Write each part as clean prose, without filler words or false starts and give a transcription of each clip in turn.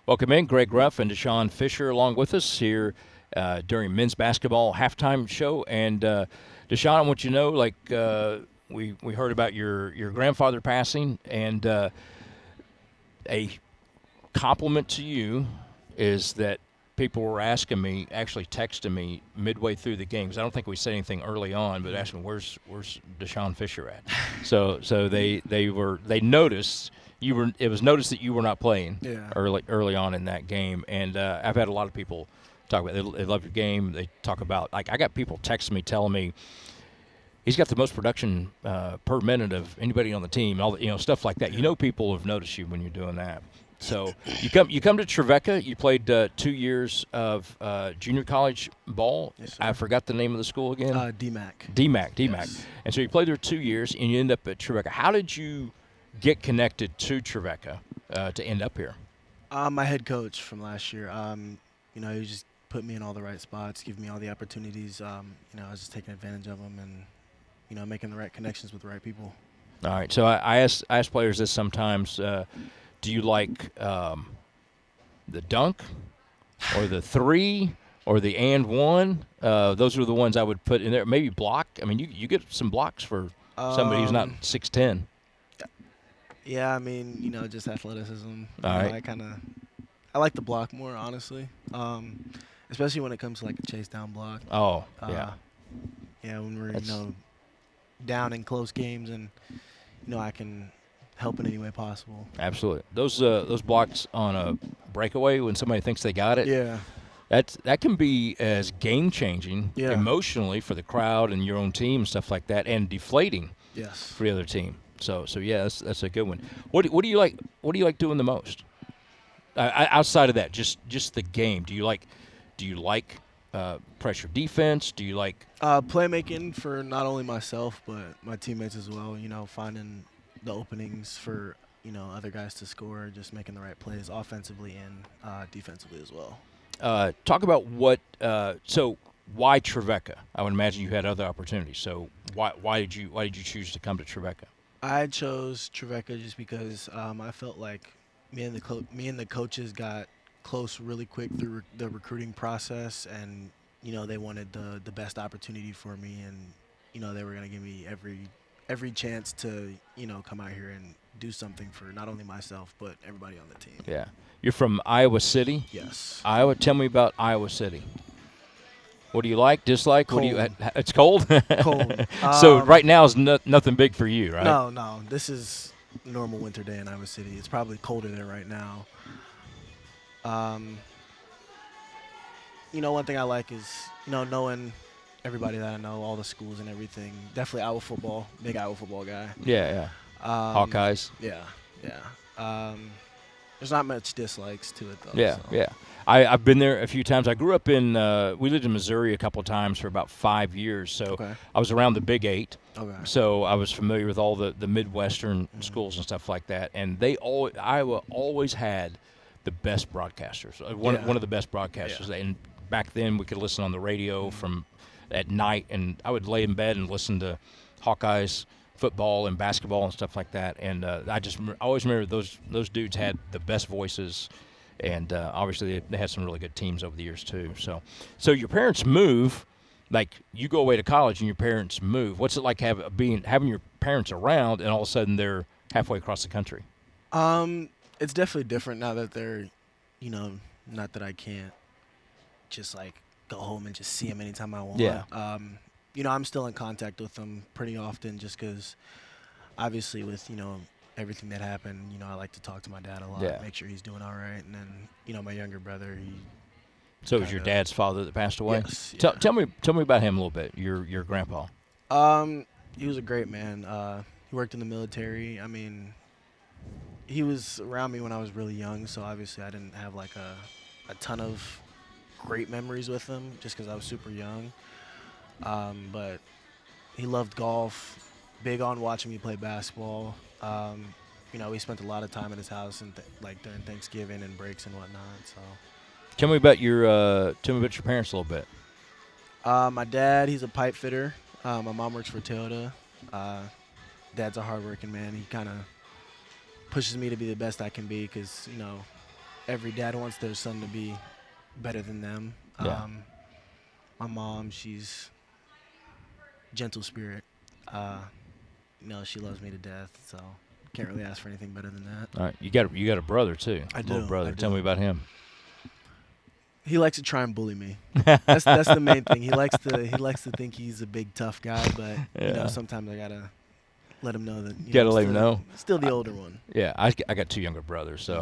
Welcome in, Greg Ruff and Deshaun Fisher along with us here during men's basketball halftime show. And Deshaun, I want you to know, we heard about your grandfather passing, and a compliment to you is that people were asking me, actually texting me midway through the games. I don't think we said anything early on, but asking where's Deshaun Fisher at. So they noticed you were. It was noticed that you were not playing early on in that game, and I've had a lot of people talk about they love your game. They talk about, like, I got people texting me telling me he's got the most production per minute of anybody on the team. All stuff like that. People have noticed you when you're doing that. So you come to Trevecca. You played 2 years of junior college ball. Yes, sir. I forgot the name of the school again. DMAC. DMAC. Yes. And so you played there 2 years, and you end up at Trevecca. How did you get connected to Trevecca to end up here? My head coach from last year. He just put me in all the right spots, give me all the opportunities. I was just taking advantage of them and making the right connections with the right people. All right. So I ask players this sometimes. Do you like the dunk or the three or the and one? Those are the ones I would put in there. Maybe block. I mean, you get some blocks for somebody who's not 6'10". Yeah, just athleticism. All right. I like the block more, honestly. Especially when it comes to like a chase down block. Oh, yeah. Yeah, when we're down in close games, and I can help in any way possible. Absolutely. Those blocks on a breakaway when somebody thinks they got it. Yeah. That can be as game changing emotionally for the crowd and your own team and stuff like that, and deflating. Yes. For the other team. So yeah, that's a good one. What do you like? What do you like doing the most? Outside of that, just the game. Do you like pressure defense? Do you like playmaking for not only myself but my teammates as well? Finding the openings for other guys to score, just making the right plays offensively and defensively as well. Talk about what. So why Trevecca? I would imagine you had other opportunities. So why did you choose to come to Trevecca? I chose Trevecca just because I felt like me and the coaches got close really quick through the recruiting process, and they wanted the best opportunity for me, and they were going to give me every chance to come out here and do something for not only myself but everybody on the team. Yeah, you're from Iowa City. Yes. Iowa. Tell me about Iowa City. What do you like, dislike? Cold. It's cold? Cold. So right now is nothing big for you, right? No. This is a normal winter day in Iowa City. It's probably colder there right now. One thing I like is, knowing everybody that I know, all the schools and everything. Definitely Iowa football. Big Iowa football guy. Yeah. Hawkeyes. Yeah. There's not much dislikes to it, though. Yeah, so. yeah. I've been there a few times. I grew up in we lived in Missouri a couple of times for about 5 years, so Okay. I was around the Big Eight. Okay. So I was familiar with all the Midwestern schools and stuff like that. And Iowa always had the best broadcasters. One of the best broadcasters. Yeah. And back then we could listen on the radio from at night, and I would lay in bed and listen to Hawkeyes football and basketball and stuff like that. And I always remember those dudes had the best voices. And obviously they had some really good teams over the years too. So your parents move, like you go away to college and your parents move. What's it like having your parents around and all of a sudden they're halfway across the country? It's definitely different now that they're, not that I can't just like go home and just see them anytime I want. Yeah. I'm still in contact with them pretty often just because obviously with, everything that happened, I like to talk to my dad a lot, make sure he's doing all right. And then, my younger brother, So it was your dad's father that passed away? Yes. Yeah. Tell me about him a little bit, your grandpa. He was a great man. He worked in the military. He was around me when I was really young, so obviously I didn't have like a ton of great memories with him just because I was super young. But he loved golf, big on watching me play basketball. We spent a lot of time at his house and during Thanksgiving and breaks and whatnot. So, tell me about your parents a little bit. My dad, he's a pipe fitter. My mom works for Toyota. Dad's a hardworking man. He kind of pushes me to be the best I can be because every dad wants their son to be better than them. Yeah. My mom, she's gentle spirit. Uh, she loves me to death, so can't really ask for anything better than that. All right. You got a brother too. I Little do. brother. I Tell do. me about him. He likes to try and bully me. That's the main thing. He likes to think he's a big tough guy, but Yeah. sometimes I gotta let him know that Gotta I'm let him know. still the older one. Yeah, I got two younger brothers, so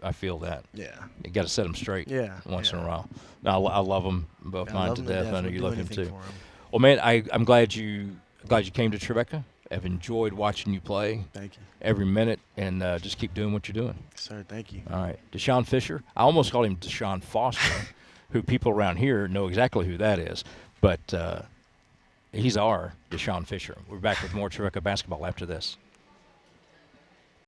I feel that. Yeah. You got to set them straight Yeah. once in a yeah. while. No, I love them, both I mine love to him death. I know Would you do love him anything too. for him. Well, man, I'm glad you came to Trevecca. I've enjoyed watching you play Thank you, every minute, and just keep doing what you're doing. sir. Thank you. All right, Deshaun Fisher. I almost called him Deshaun Foster, who people around here know exactly who that is, but he's our Deshaun Fisher. We're back with more Trevecca basketball after this.